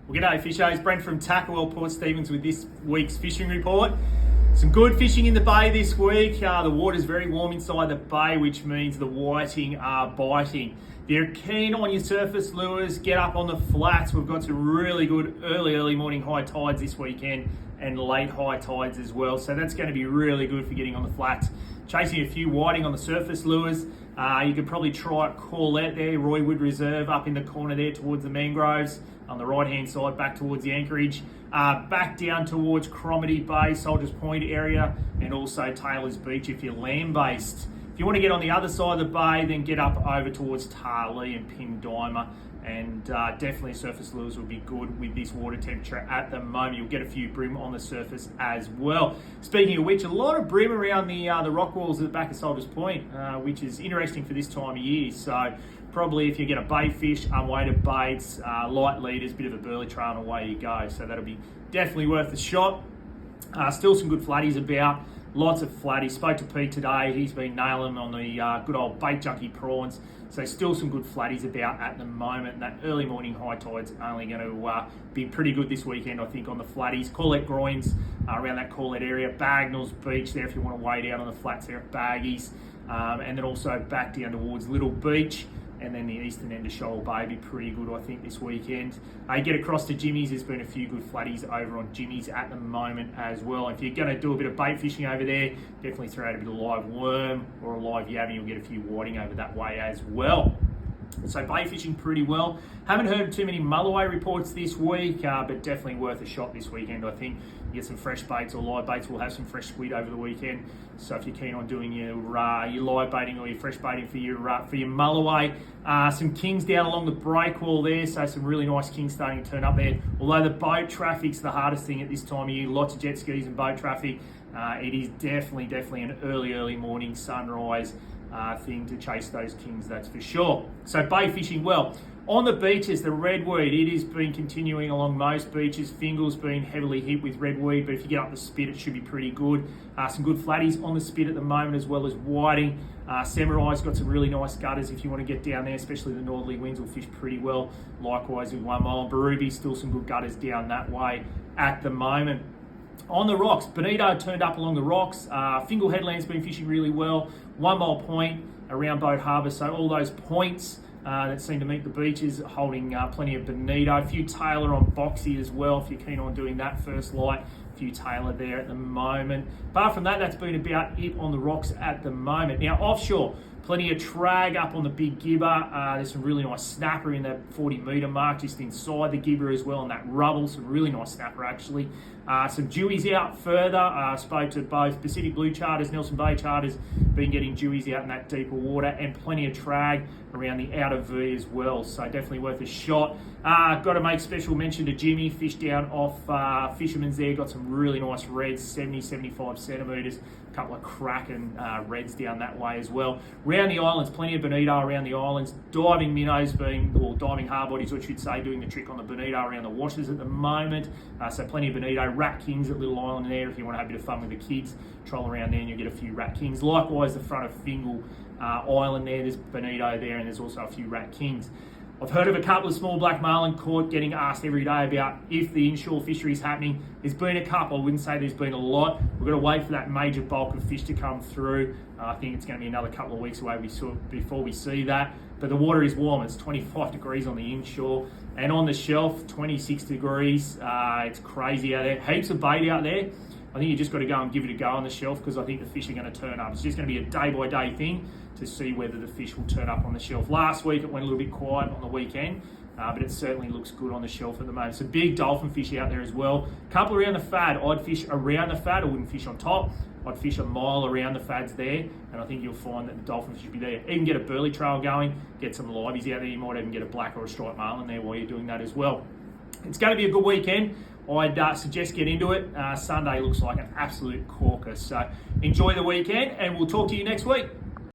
Well, g'day fishers, Brent from Tackwell Port Stephens with this week's fishing report. Some good fishing in the bay this week. The water's very warm inside the bay, which means the whiting are biting. If you're keen on your surface lures, get up on the flats. We've got some really good early morning high tides this weekend and late high tides as well. So that's going to be really good for getting on the flats. Chasing a few whiting on the surface lures. You could probably try Corlette there, Roywood Reserve up in the corner there towards the mangroves. On the right hand side back towards the anchorage, back down towards Cromarty Bay, Soldiers Point area, and also Taylor's Beach if you're land based. If you want to get on the other side of the bay, then get up over towards Tarlee and Pindimer, and definitely surface lures would be good with this water temperature at the moment. You'll get a few bream on the surface as well. Speaking of which, a lot of bream around the rock walls at the back of Soldiers Point, which is interesting for this time of year. So probably if you get a bait fish, unweighted baits, light leaders, bit of a burley trail, and away you go. So that'll be definitely worth a shot. Still some good flatties about. Lots of flatties. Spoke to Pete today. He's been nailing them on the good old bait junkie prawns. So still some good flatties about at the moment. And that early morning high tide's only going to be pretty good this weekend, I think, on the flatties. Corlette groins around that Corlette area. Bagnall's Beach there if you want to wade out on the flats there at Baggies. And then also back down towards Little Beach. And then the eastern end of Shoal Bay be pretty good, I think, this weekend. You get across to Jimmy's. There's been a few good flatties over on Jimmy's at the moment as well. If you're going to do a bit of bait fishing over there, definitely throw out a bit of live worm or a live yabby. You'll get a few whiting over that way as well. So bait fishing pretty well. Haven't heard too many mulloway reports this week, but definitely worth a shot this weekend, I think. You get some fresh baits or live baits. We'll have some fresh squid over the weekend. So if you're keen on doing your live baiting or your fresh baiting for your mulloway, some kings down along the breakwall there. So some really nice kings starting to turn up there. Although the boat traffic's the hardest thing at this time of year. Lots of jet skis and boat traffic. It is definitely an early morning sunrise thing to chase those kings, that's for sure. So bait fishing well. On the beaches, the redweed, it has been continuing along most beaches. Fingal's been heavily hit with redweed, but if you get up the spit, it should be pretty good. Some good flatties on the spit at the moment, as well as whiting. Samurai's got some really nice gutters if you want to get down there, especially the northerly winds will fish pretty well. Likewise with 1 mile. Baroobi, still some good gutters down that way at the moment. On the rocks, Bonito turned up along the rocks. Fingal Headland's been fishing really well. 1 Mile Point around Boat Harbour. So all those points that seem to meet the beaches, holding plenty of Bonito. A few Taylor on Boxy as well, if you're keen on doing that first light. A few Taylor there at the moment. Apart from that, that's been about it on the rocks at the moment. Now offshore, plenty of trag up on the big gibber. There's some really nice snapper in that 40 metre mark just inside the gibber as well, and that rubble, some really nice snapper actually. Some dewies out further. Spoke to both Pacific Blue charters, Nelson Bay charters, been getting dewies out in that deeper water, and plenty of trag around the outer V as well. So definitely worth a shot. Got to make special mention to Jimmy, fish down off Fisherman's there. Got some really nice reds, 70, 75 centimetres. A couple of cracking reds down that way as well. Around the islands, plenty of Bonito around the islands. Diving minnows diving hard bodies, I should say, doing the trick on the Bonito around the washes at the moment. So plenty of Bonito. Rat Kings at Little Island there if you want to have a bit of fun with the kids. Troll around there and you'll get a few Rat Kings. Likewise, the front of Fingal Island there's Bonito there, and there's also a few Rat Kings. I've heard of a couple of small black marlin caught, getting asked every day about if the inshore fishery is happening. There's been a couple. I wouldn't say there's been a lot. We've got to wait for that major bulk of fish to come through. I think it's going to be another couple of weeks away before we see that. But the water is warm. It's 25 degrees on the inshore. And on the shelf, 26 degrees. It's crazy out there. Heaps of bait out there. I think you just got to go and give it a go on the shelf, because I think the fish are going to turn up. It's just going to be a day-by-day thing to see whether the fish will turn up on the shelf. Last week it went a little bit quiet on the weekend, but it certainly looks good on the shelf at the moment. Some big dolphin fish out there as well. Couple around the fad. I'd fish around the fad. I wouldn't fish on top. I'd fish a mile around the fads there, and I think you'll find that the dolphin should be there. Even get a burley trail going, get some liveys out there. You might even get a black or a striped marlin there while you're doing that as well. It's going to be a good weekend. I'd suggest get into it. Sunday looks like an absolute corker. So enjoy the weekend, and we'll talk to you next week.